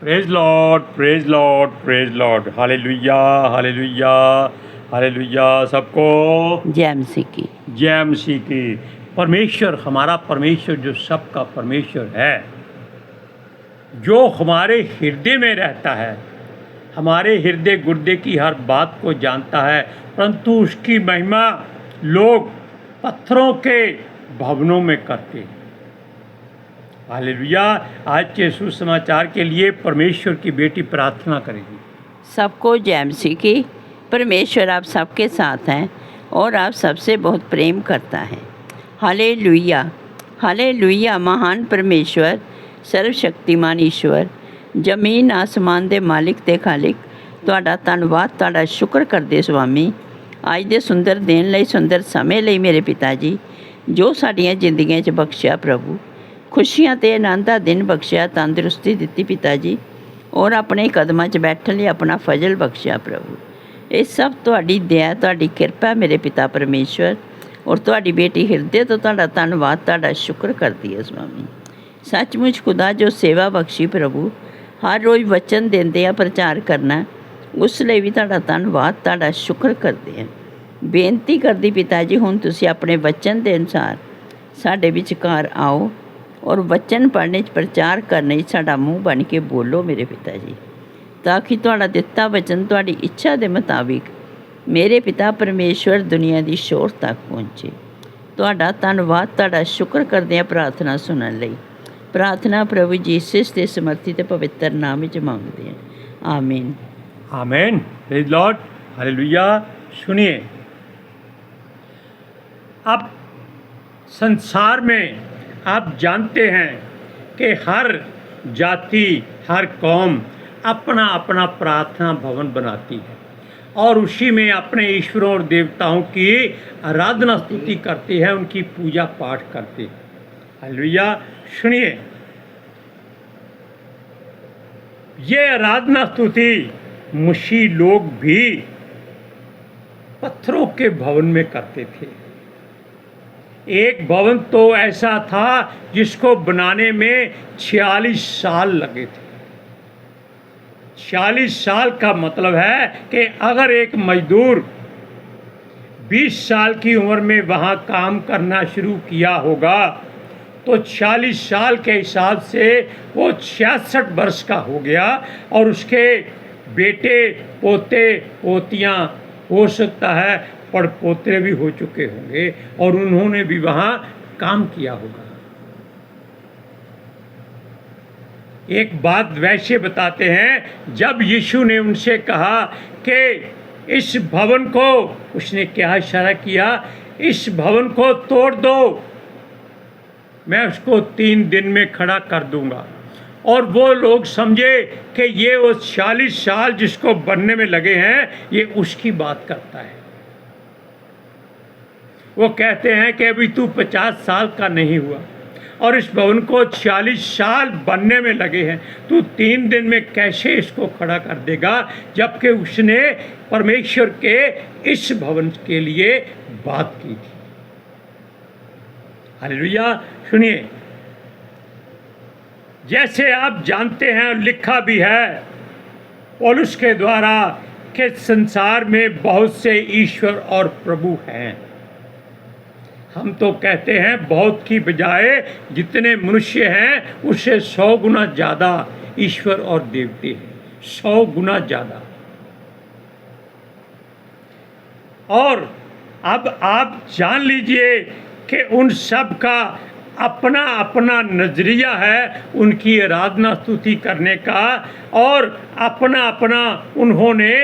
Praise Lord, praise Lord, praise Lord. Hallelujah, hallelujah, hallelujah. सबको जय मसीह की। जय मसीह की। परमेश्वर, हमारा परमेश्वर जो सबका परमेश्वर है, जो हमारे हृदय में रहता है, हमारे हृदय गुर्दे की हर बात को जानता है, परंतु उसकी महिमा लोग पत्थरों के भवनों में करते हैं। हालेलुया। आज के सुसमाचार के लिए परमेश्वर की बेटी प्रार्थना करेगी। सबको जय मसीह की। परमेश्वर आप सबके साथ हैं और आप सबसे बहुत प्रेम करता है। Hallelujah, hallelujah. महान परमेश्वर, सर्वशक्तिमान ईश्वर, जमीन आसमान दे मालिक ते खालिक, तुहाडा धन्नवाद, तुहाडा शुक्र करदे स्वामी अज दे सुंदर दिन लई, सुंदर समय लई मेरे पिता जी, जो साडियां जिंदगियां च बख्शिया प्रभु, खुशियां ते आनंद दा दिन बख्शिया, तंदुरुस्ती दित्ती पिता जी, और अपने कदमां 'च बैठण लई अपना फजल बख्शिया प्रभु। ये सब तुहाडी दया, तुहाडी किरपा मेरे पिता परमेश्वर, और तुहाडी बेटी हृदय तो तुहाडा धन्नवाद, तुहाडा शुक्र करदी है स्वामी। सचमुच खुदा जो सेवा बख्शी प्रभु, हर रोज़ वचन देंदे आ प्रचार करना, उस लिए भी तुहाडा धन्नवाद, तुहाडा शुक्र करते हैं। बेनती करदी पिता जी, हुण तुसीं अपने वचन के अनुसार साडे विचकार आओ और वचन पढ़ने प्रचार करने साडा मूँह बन के बोलो मेरे पिता जी, ताकि तुहाडा दिता वचन तुहाडी इच्छा के मुताबिक मेरे पिता परमेश्वर दुनिया की शोर तक पहुँचे। तुहाडा धन्नवाद, तुहाडा शुक्र करदे आ प्रार्थना सुनने लई। प्रार्थना प्रभु जीसस के समर्थी ते पवित्र नाम विच मंगदे हैं, आमीन। आमीन। Praise Lord, hallelujah. सुनिए, अब संसार में आप जानते हैं कि हर जाति, हर कौम अपना अपना प्रार्थना भवन बनाती है और उसी में अपने ईश्वरों और देवताओं की आराधना स्तुति करती है, उनकी पूजा पाठ करती है। हालेलुया। सुनिए, ये आराधना स्तुति मसीह लोग भी पत्थरों के भवन में करते थे। एक भवन तो ऐसा था जिसको बनाने में 46 साल लगे थे। 46 साल का मतलब है कि अगर एक मजदूर 20 साल की उम्र में वहाँ काम करना शुरू किया होगा तो 46 साल के हिसाब से वो 66 वर्ष का हो गया, और उसके बेटे, पोते, पोतियाँ, हो सकता है पड़पोते भी हो चुके होंगे और उन्होंने भी वहाँ काम किया होगा। एक बात वैसे बताते हैं, जब यीशु ने उनसे कहा कि इस भवन को, उसने क्या इशारा किया, इस भवन को तोड़ दो, मैं उसको 3 दिन में खड़ा कर दूंगा। और वो लोग समझे कि ये वो 46 साल जिसको बनने में लगे हैं, ये उसकी बात करता है। वो कहते हैं कि अभी तू 50 साल का नहीं हुआ और इस भवन को 46 साल बनने में लगे हैं, तू 3 दिन में कैसे इसको खड़ा कर देगा, जबकि उसने परमेश्वर के इस भवन के लिए बात की थी। हालेलुया। सुनिए, जैसे आप जानते हैं, लिखा भी है पौलुस के द्वारा कि संसार में बहुत से ईश्वर और प्रभु हैं। हम तो कहते हैं बहुत की बजाय जितने मनुष्य हैं उससे 100 गुना ज़्यादा ईश्वर और देवते हैं, 100 गुना ज़्यादा। और अब आप जान लीजिए कि उन सब का अपना अपना नज़रिया है उनकी आराधना स्तुति करने का, और अपना अपना उन्होंने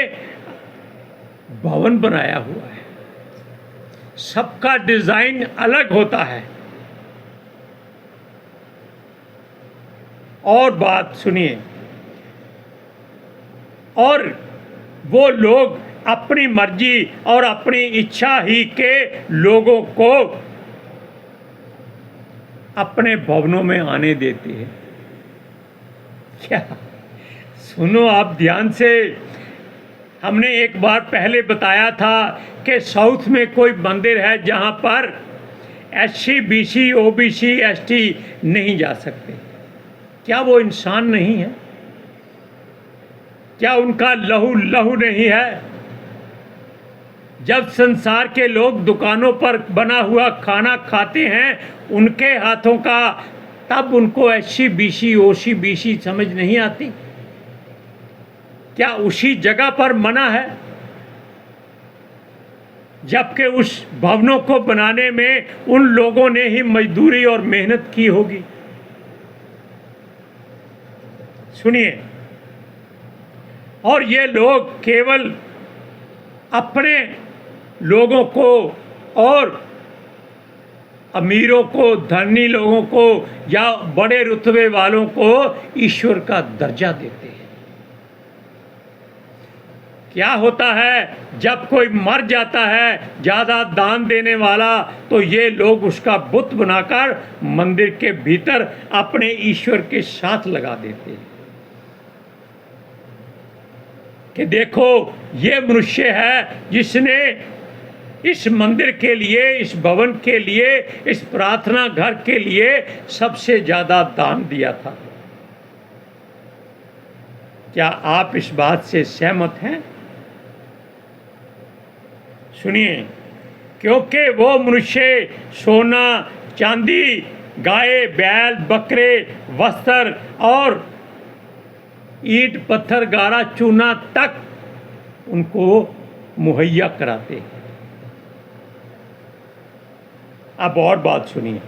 भवन बनाया हुआ है। सबका डिज़ाइन अलग होता है। और बात सुनिए, और वो लोग अपनी मर्जी और अपनी इच्छा ही के लोगों को अपने भवनों में आने देते हैं। क्या? सुनो आप ध्यान से। हमने एक बार पहले बताया था कि साउथ में कोई मंदिर है जहाँ पर SC, BC, OBC, ST नहीं जा सकते। क्या वो इंसान नहीं है? क्या उनका लहू लहू नहीं है? जब संसार के लोग दुकानों पर बना हुआ खाना खाते हैं उनके हाथों का, तब उनको ऐसी बीसी ओसी बीसी समझ नहीं आती? क्या उसी जगह पर मना है? जबकि उस भवनों को बनाने में उन लोगों ने ही मजदूरी और मेहनत की होगी। सुनिए, और ये लोग केवल अपने लोगों को और अमीरों को, धनी लोगों को या बड़े रुतबे वालों को ईश्वर का दर्जा देते हैं। क्या होता है जब कोई मर जाता है ज़्यादा दान देने वाला, तो ये लोग उसका बुत बनाकर मंदिर के भीतर अपने ईश्वर के साथ लगा देते हैं कि देखो ये मनुष्य है जिसने इस मंदिर के लिए, इस भवन के लिए, इस प्रार्थना घर के लिए सबसे ज़्यादा दान दिया था। क्या आप इस बात से सहमत हैं? सुनिए, क्योंकि वो मनुष्य सोना, चांदी, गाय, बैल, बकरे, वस्त्र और ईंट, पत्थर, गारा, चूना तक उनको मुहैया कराते हैं। अब और बात सुनिए,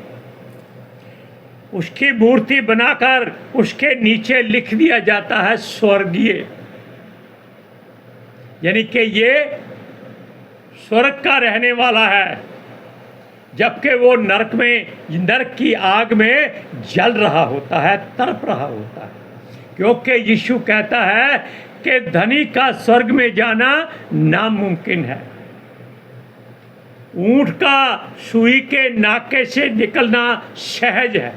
उसकी मूर्ति बनाकर उसके नीचे लिख दिया जाता है स्वर्गीय, यानी कि ये स्वर्ग का रहने वाला है, जबकि वो नरक में, नरक की आग में जल रहा होता है, तड़प रहा होता है। क्योंकि यीशु कहता है कि धनी का स्वर्ग में जाना नामुमकिन है। ऊंट का सुई के नाके से निकलना सहज है,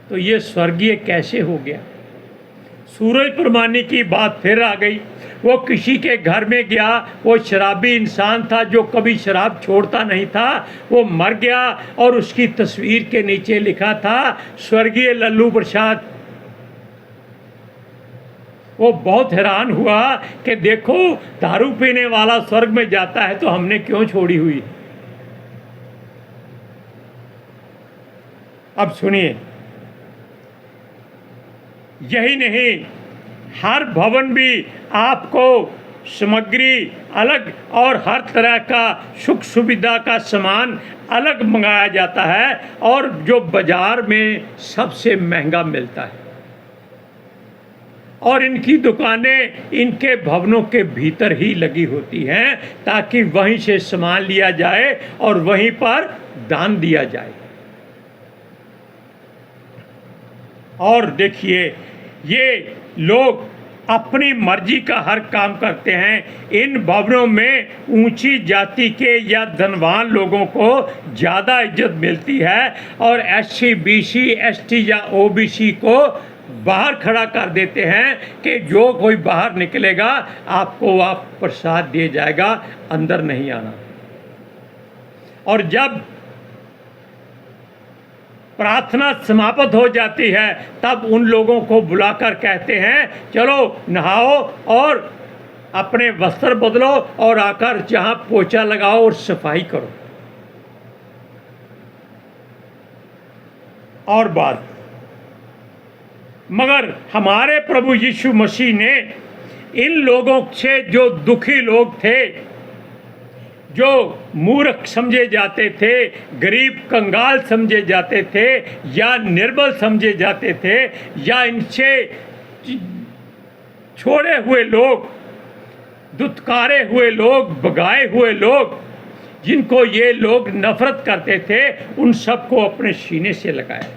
तो ये स्वर्गीय कैसे हो गया? सूरज प्रमाणी की बात फिर आ गई। वो किसी के घर में गया, वो शराबी इंसान था जो कभी शराब छोड़ता नहीं था, वो मर गया और उसकी तस्वीर के नीचे लिखा था स्वर्गीय लल्लू प्रसाद। वो बहुत हैरान हुआ कि देखो दारू पीने वाला स्वर्ग में जाता है तो हमने क्यों छोड़ी हुई। अब सुनिए, यही नहीं, हर भवन भी आपको सामग्री अलग और हर तरह का सुख सुविधा का सामान अलग मंगाया जाता है, और जो बाजार में सबसे महंगा मिलता है। और इनकी दुकानें इनके भवनों के भीतर ही लगी होती हैं ताकि वहीं से सामान लिया जाए और वहीं पर दान दिया जाए। और देखिए, ये लोग अपनी मर्जी का हर काम करते हैं। इन भवनों में ऊंची जाति के या धनवान लोगों को ज़्यादा इज्जत मिलती है, और SC, BC, ST या OBC को बाहर खड़ा कर देते हैं कि जो कोई बाहर निकलेगा आपको आप प्रसाद दिया जाएगा, अंदर नहीं आना। और जब प्रार्थना समाप्त हो जाती है तब उन लोगों को बुलाकर कहते हैं चलो नहाओ और अपने वस्त्र बदलो और आकर जहां पोछा लगाओ और सफाई करो। और बात, मगर हमारे प्रभु यीशु मसीह ने इन लोगों से, जो दुखी लोग थे, जो मूर्ख समझे जाते थे, गरीब कंगाल समझे जाते थे, या निर्बल समझे जाते थे, या इनसे छोड़े हुए लोग, दुत्कारे हुए लोग, भगाए हुए लोग, जिनको ये लोग नफरत करते थे, उन सबको अपने सीने से लगाया।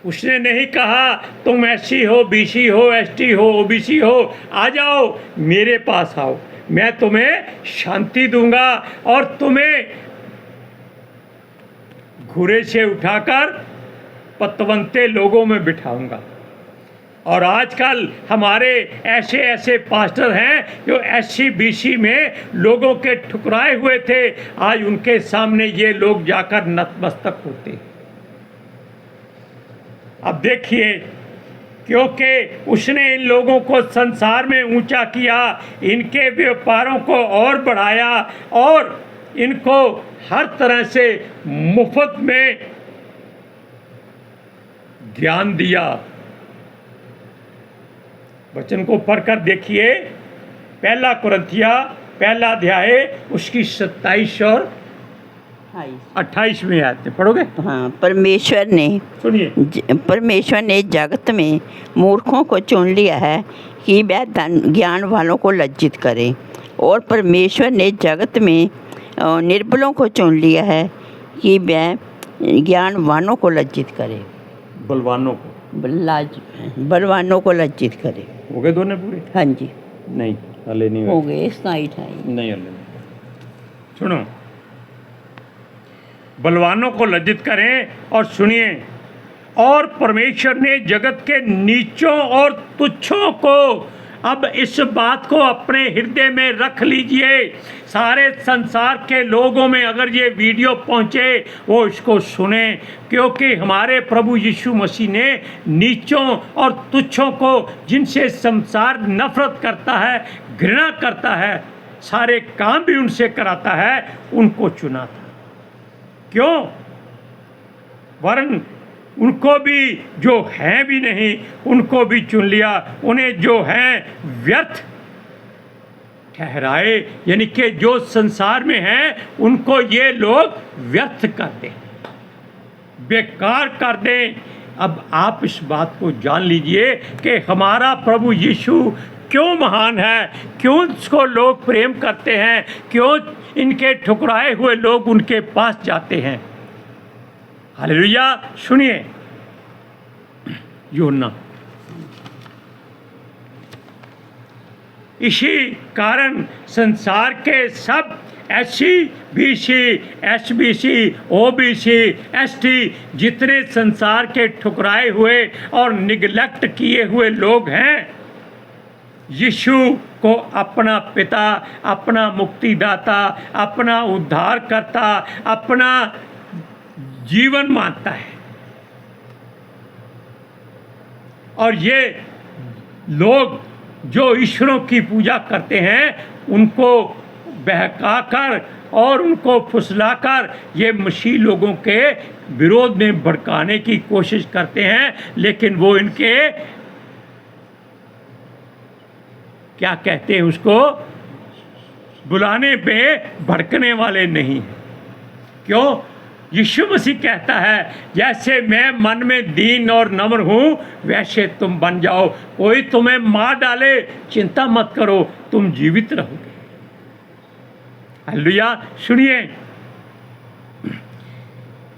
उसने नहीं कहा तुम SC हो, BC हो, ST हो, OBC हो, आ जाओ मेरे पास आओ, मैं तुम्हें शांति दूंगा और तुम्हें घुरे से उठाकर पतवंते लोगों में बिठाऊंगा। और आजकल हमारे ऐसे ऐसे पास्टर हैं जो SC BC में लोगों के ठुकराए हुए थे, आज उनके सामने ये लोग जाकर नतमस्तक होते। अब देखिए, क्योंकि उसने इन लोगों को संसार में ऊंचा किया, इनके व्यापारों को और बढ़ाया और इनको हर तरह से मुफ्त में ज्ञान दिया। वचन को पढ़कर देखिए, पहला कुरिन्थिया पहला अध्याय उसकी 27 और 28 में आते पढ़ोगे। हाँ, परमेश्वर ने जगत में मूर्खों को चुन लिया है कि वह ज्ञान वालों को लज्जित करे, और परमेश्वर ने जगत में निर्बलों को चुन लिया है कि वह ज्ञानवानों को लज्जित करे, बलवानों को लज्जित करे। हो गए दोनों पूरे? हाँ जी, नहीं हले नहीं हो गए, इतना ही था। नहीं हले। सुनो, बलवानों को लज्जित करें। और सुनिए, और परमेश्वर ने जगत के नीचों और तुच्छों को, अब इस बात को अपने हृदय में रख लीजिए। सारे संसार के लोगों में अगर ये वीडियो पहुंचे वो इसको सुने, क्योंकि हमारे प्रभु यीशु मसीह ने नीचों और तुच्छों को, जिनसे संसार नफरत करता है, घृणा करता है, सारे काम भी उनसे कराता है, उनको चुना था। क्यों? वरन उनको भी जो हैं भी नहीं, उनको भी चुन लिया। उन्हें जो हैं व्यर्थ ठहराए, यानी कि जो संसार में हैं उनको ये लोग व्यर्थ कर दें, बेकार कर दें। अब आप इस बात को जान लीजिए कि हमारा प्रभु यीशु क्यों महान है, क्यों उसको लोग प्रेम करते हैं, क्यों इनके ठुकराए हुए लोग उनके पास जाते हैं। हालेलुया। सुनिए, यूहन्ना, इसी कारण संसार के सब SC, BC, SBC, OBC, ST, जितने संसार के ठुकराए हुए और निगलेक्ट किए हुए लोग हैं, यीशु को अपना पिता, अपना मुक्तिदाता, अपना उद्धारकर्ता, अपना जीवन मानता है। और ये लोग जो ईश्वरों की पूजा करते हैं, उनको बहकाकर और उनको फुसलाकर ये मसीह लोगों के विरोध में भड़काने की कोशिश करते हैं, लेकिन वो इनके क्या कहते हैं उसको, बुलाने पे भड़कने वाले नहीं हैं। क्यों? यीशु मसीह कहता है, जैसे मैं मन में दीन और नम्र हूँ वैसे तुम बन जाओ। कोई तुम्हें मार डाले, चिंता मत करो, तुम जीवित रहोगे। हालेलुया। सुनिए,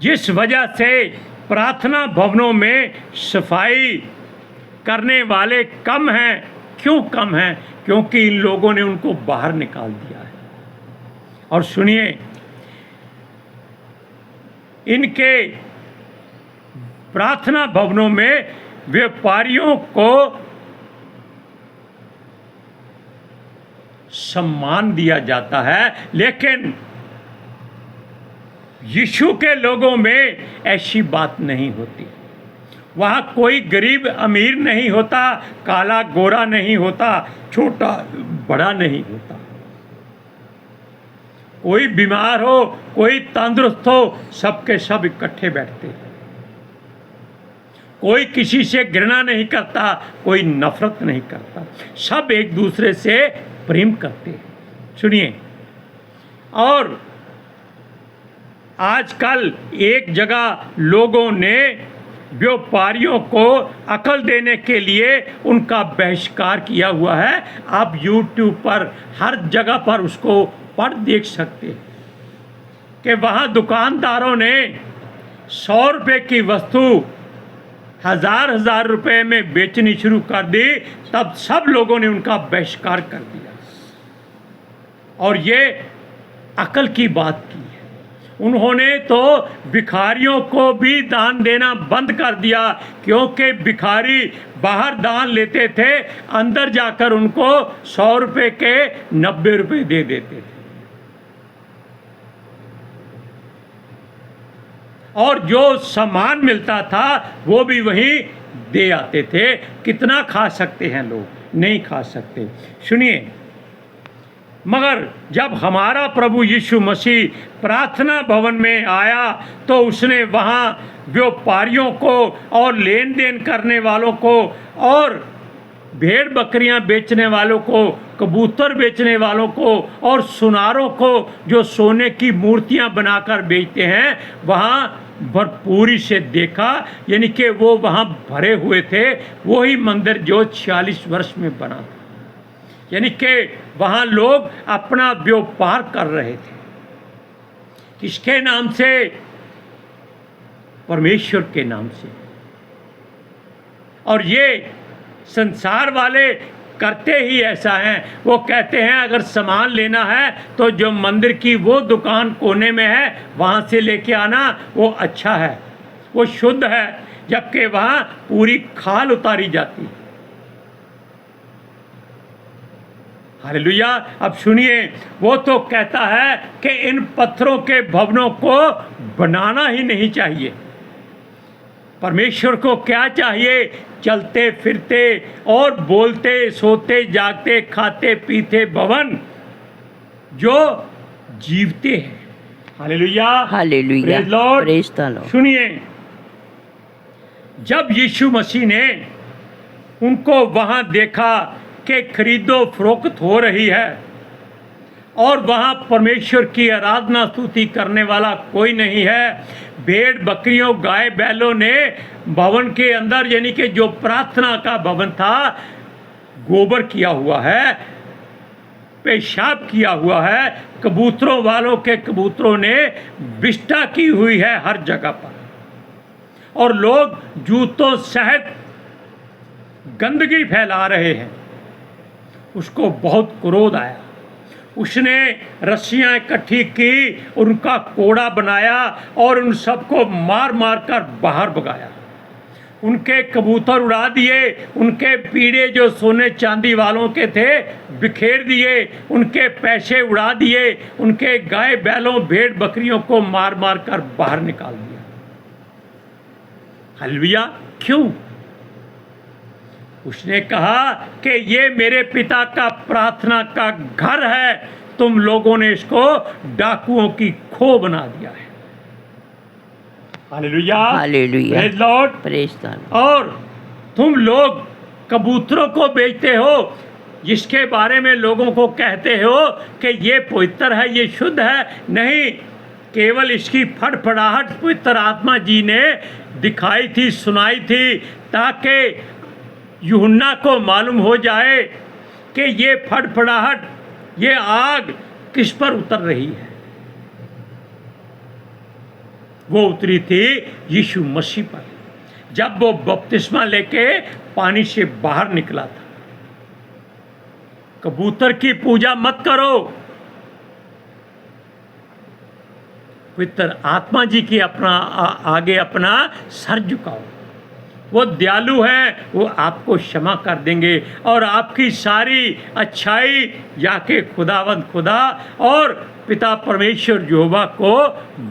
जिस वजह से प्रार्थना भवनों में सफाई करने वाले कम हैं। क्यों कम हैं? क्योंकि इन लोगों ने उनको बाहर निकाल दिया है। और सुनिए, इनके प्रार्थना भवनों में व्यापारियों को सम्मान दिया जाता है, लेकिन यीशु के लोगों में ऐसी बात नहीं होती। वहाँ कोई गरीब अमीर नहीं होता, काला गोरा नहीं होता, छोटा बड़ा नहीं होता। कोई बीमार हो, कोई तंदुरुस्त हो, सबके सब इकट्ठे बैठते हैं। कोई किसी से घृणा नहीं करता, कोई नफरत नहीं करता, सब एक दूसरे से प्रेम करते हैं। सुनिए, और आजकल एक जगह लोगों ने व्यापारियों को अकल देने के लिए उनका बहिष्कार किया हुआ है। आप YouTube पर हर जगह पर उसको पढ़ देख सकते हैं कि वहाँ दुकानदारों ने 100 रुपये की वस्तु 1000 रुपये में बेचनी शुरू कर दी, तब सब लोगों ने उनका बहिष्कार कर दिया और ये अकल की बात की है। उन्होंने तो भिखारियों को भी दान देना बंद कर दिया, क्योंकि भिखारी बाहर दान लेते थे, अंदर जाकर उनको 100 रुपये के 90 रुपये दे देते थे। और जो सामान मिलता था वो भी वहीं दे आते थे। कितना खा सकते हैं लोग? नहीं खा सकते। सुनिए, मगर जब हमारा प्रभु यीशु मसीह प्रार्थना भवन में आया तो उसने वहाँ व्यापारियों को और लेन देन करने वालों को और भेड़ बकरियां बेचने वालों को, कबूतर बेचने वालों को और सुनारों को जो सोने की मूर्तियां बनाकर बेचते हैं, वहाँ भरपूरी से देखा। यानी कि वो वहाँ भरे हुए थे। वही मंदिर जो 46 वर्ष में बना था। यानी कि वहाँ लोग अपना व्यापार कर रहे थे। किसके नाम से? परमेश्वर के नाम से। और ये संसार वाले करते ही ऐसा हैं। वो कहते हैं अगर सामान लेना है तो जो मंदिर की वो दुकान कोने में है वहाँ से लेके आना, वो अच्छा है, वो शुद्ध है, जबकि वहाँ पूरी खाल उतारी जाती है। हालेलुया। अब सुनिए, वो तो कहता है कि इन पत्थरों के भवनों को बनाना ही नहीं चाहिए। परमेश्वर को क्या चाहिए? चलते फिरते और बोलते सोते जागते खाते पीते भवन जो जीवते हैं। Hallelujah, hallelujah, praise Lord. Praise the Lord. सुनिए, जब यीशु मसीह ने उनको वहाँ देखा कि खरीदो फरोख्त हो रही है और वहाँ परमेश्वर की आराधना स्तुति करने वाला कोई नहीं है, भेड़ बकरियों गाय बैलों ने भवन के अंदर, यानी कि जो प्रार्थना का भवन था, गोबर किया हुआ है, पेशाब किया हुआ है, कबूतरों वालों के कबूतरों ने विष्ठा की हुई है हर जगह पर, और लोग जूतों सहित गंदगी फैला रहे हैं। उसको बहुत क्रोध आया। उसने रस्सियां इकट्ठी की, उनका कोड़ा बनाया और उन सबको मार मार कर बाहर भगाया। उनके कबूतर उड़ा दिए, उनके पीड़े जो सोने चांदी वालों के थे बिखेर दिए, उनके पैसे उड़ा दिए, उनके गाय बैलों भेड़ बकरियों को मार मार कर बाहर निकाल दिया। हालेलुया। क्यों? उसने कहा कि ये मेरे पिता का प्रार्थना का घर है, तुम लोगों ने इसको डाकुओं की खो बना दिया है। Hallelujah, hallelujah, praise Lord, praise the Lord. और तुम लोग कबूतरों को बेचते हो, जिसके बारे में लोगों को कहते हो कि ये पवित्र है, ये शुद्ध है। नहीं, केवल इसकी फड़फड़ाहट पवित्र आत्मा जी ने दिखाई थी, सुनाई थी, ताकि यूहन्ना को मालूम हो जाए कि ये फड़फड़ाहट, ये आग किस पर उतर रही है। वो उतरी थी यीशु मसीह पर, जब वो बपतिस्मा लेके पानी से बाहर निकला था। कबूतर की पूजा मत करो, पवित्र आत्मा जी की आगे अपना सर झुकाओ। वो दयालु हैं, वो आपको क्षमा कर देंगे और आपकी सारी अच्छाई जाके खुदावंद खुदा और पिता परमेश्वर यहोवा को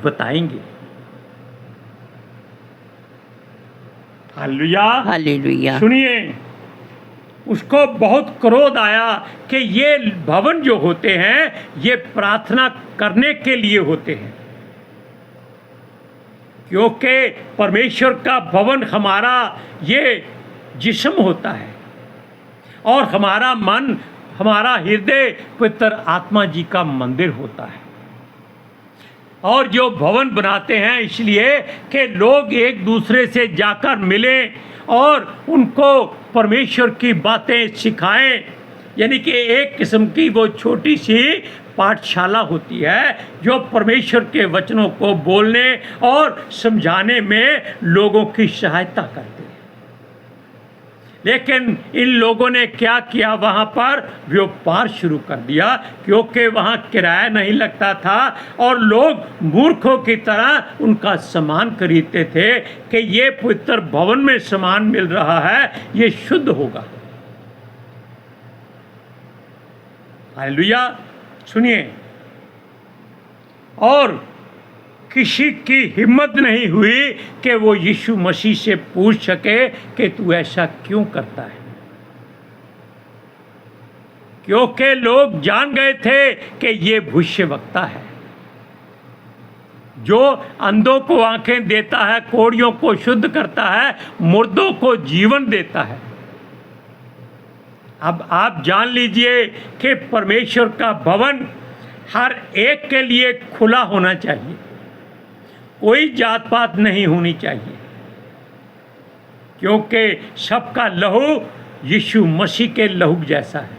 बताएंगे। Hallelujah, hallelujah. सुनिए, उसको बहुत क्रोध आया कि ये भवन जो होते हैं ये प्रार्थना करने के लिए होते हैं, क्योंकि परमेश्वर का भवन हमारा ये जिस्म होता है और हमारा मन, हमारा हृदय पवित्र आत्मा जी का मंदिर होता है। और जो भवन बनाते हैं इसलिए कि लोग एक दूसरे से जाकर मिलें और उनको परमेश्वर की बातें सिखाएं। यानी कि एक किस्म की वो छोटी सी पाठशाला होती है जो परमेश्वर के वचनों को बोलने और समझाने में लोगों की सहायता करती है। लेकिन इन लोगों ने क्या किया? वहाँ पर व्यापार शुरू कर दिया, क्योंकि वहाँ किराया नहीं लगता था और लोग मूर्खों की तरह उनका सामान खरीदते थे कि ये पवित्र भवन में सामान मिल रहा है, ये शुद्ध होगा। हालेलुया। सुनिए, और किसी की हिम्मत नहीं हुई कि वो यीशु मसीह से पूछ सके कि तू ऐसा क्यों करता है, क्योंकि लोग जान गए थे कि ये भविष्यवक्ता है जो अंधों को आंखें देता है, कोढ़ियों को शुद्ध करता है, मुर्दों को जीवन देता है। अब आप जान लीजिए कि परमेश्वर का भवन हर एक के लिए खुला होना चाहिए, कोई जात पात नहीं होनी चाहिए, क्योंकि सबका लहू यीशु मसीह के लहू जैसा है।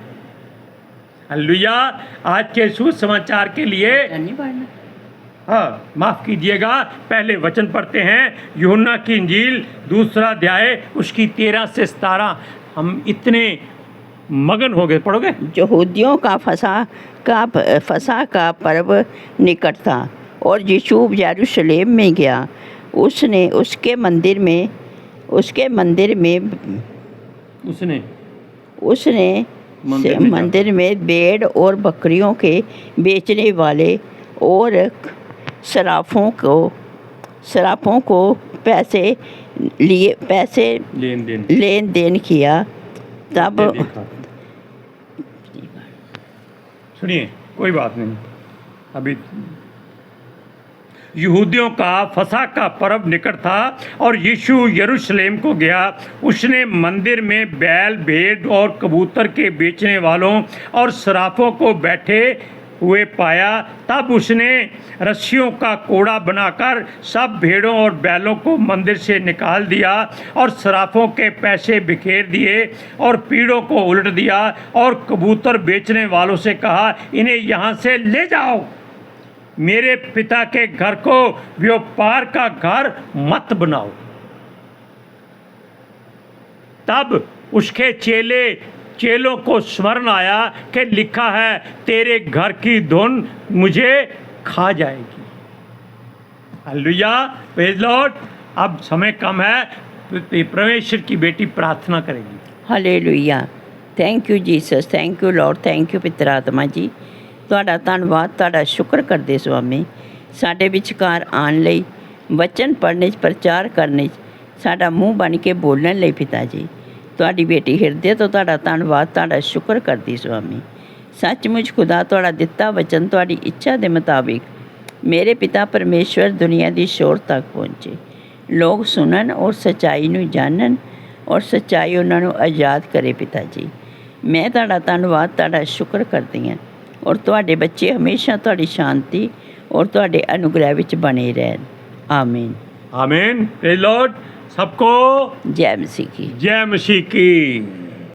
हालेलुया। आज के सुसमाचार के लिए नहीं पढ़ना। हाँ, माफ़ कीजिएगा, पहले वचन पढ़ते हैं। यूहन्ना की इंजील 2 अध्याय उसकी 13 से 17। हम इतने मगन हो गए, पढ़ोगे? यहूदियों का फसह का पर्व निकट था और यीशु यरूशलेम में गया। उसने मंदिर में भेड़ और बकरियों के बेचने वाले और सराफों को पैसे लेन देन किया। तब सुनिए, कोई बात नहीं, अभी यहूदियों का फसह का पर्व निकट था और यीशु यरूशलेम को गया। उसने मंदिर में बैल, भेड़ और कबूतर के बेचने वालों और सराफों को बैठे हुए पाया। तब उसने रस्सियों का कोड़ा बनाकर सब भेड़ों और बैलों को मंदिर से निकाल दिया और सराफों के पैसे बिखेर दिए और पीड़ों को उलट दिया और कबूतर बेचने वालों से कहा, इन्हें यहाँ से ले जाओ, मेरे पिता के घर को व्यापार का घर मत बनाओ। तब उसके चेलों को स्मरण आया कि लिखा है, तेरे घर की धुन मुझे खा जाएगी। Hallelujah, praise Lord. अब समय कम है, परमेश्वर की बेटी प्रार्थना करेगी। Hallelujah. Thank you Jesus, thank you Lord, thank you पितर आत्मा जी। ਤੁਹਾਡਾ ਧੰਨਵਾਦ, ਤੁਹਾਡਾ ਸ਼ੁਕਰ ਕਰਦੇ ਸੁਆਮੀ, ਸਾਡੇ ਵਿਚਕਾਰ ਆਉਣ ਲਈ, ਵਚਨ ਪੜ੍ਹਨੇ 'ਚ, ਪ੍ਰਚਾਰ ਕਰਨੇ 'ਚ, ਸਾਡਾ ਮੂੰਹ ਬਣ ਕੇ ਬੋਲਣ ਲਈ ਪਿਤਾ ਜੀ। ਤੁਹਾਡੀ ਬੇਟੀ ਹਿਰਦੇ ਤੋਂ ਤੁਹਾਡਾ ਧੰਨਵਾਦ, ਤੁਹਾਡਾ ਸ਼ੁਕਰ ਕਰਦੀ ਸੁਆਮੀ। ਸੱਚਮੁੱਚ ਖੁਦਾ ਤੁਹਾਡਾ ਦਿੱਤਾ ਵਚਨ ਤੁਹਾਡੀ ਇੱਛਾ ਦੇ ਮੁਤਾਬਿਕ ਮੇਰੇ ਪਿਤਾ ਪਰਮੇਸ਼ਵਰ ਦੁਨੀਆ ਦੀ ਸ਼ੋਰ ਤੱਕ ਪਹੁੰਚੇ, ਲੋਕ ਸੁਣਨ ਔਰ ਸੱਚਾਈ ਨੂੰ ਜਾਣਨ ਔਰ ਸੱਚਾਈ ਉਹਨਾਂ ਨੂੰ ਆਜ਼ਾਦ ਕਰੇ ਪਿਤਾ ਜੀ। ਮੈਂ ਤੁਹਾਡਾ ਧੰਨਵਾਦ, ਤੁਹਾਡਾ ਸ਼ੁਕਰ ਕਰਦੀ ਹਾਂ ਔਰ ਤੁਹਾਡੇ ਬੱਚੇ ਹਮੇਸ਼ਾ ਤੁਹਾਡੀ ਸ਼ਾਂਤੀ ਔਰ ਤੁਹਾਡੇ ਅਨੁਗ੍ਰਹਿ ਵਿੱਚ ਬਣੇ ਰਹਿਣ। आमीन आमीन। Praise Lord. सबको जय मसीह की। जय मसीह की।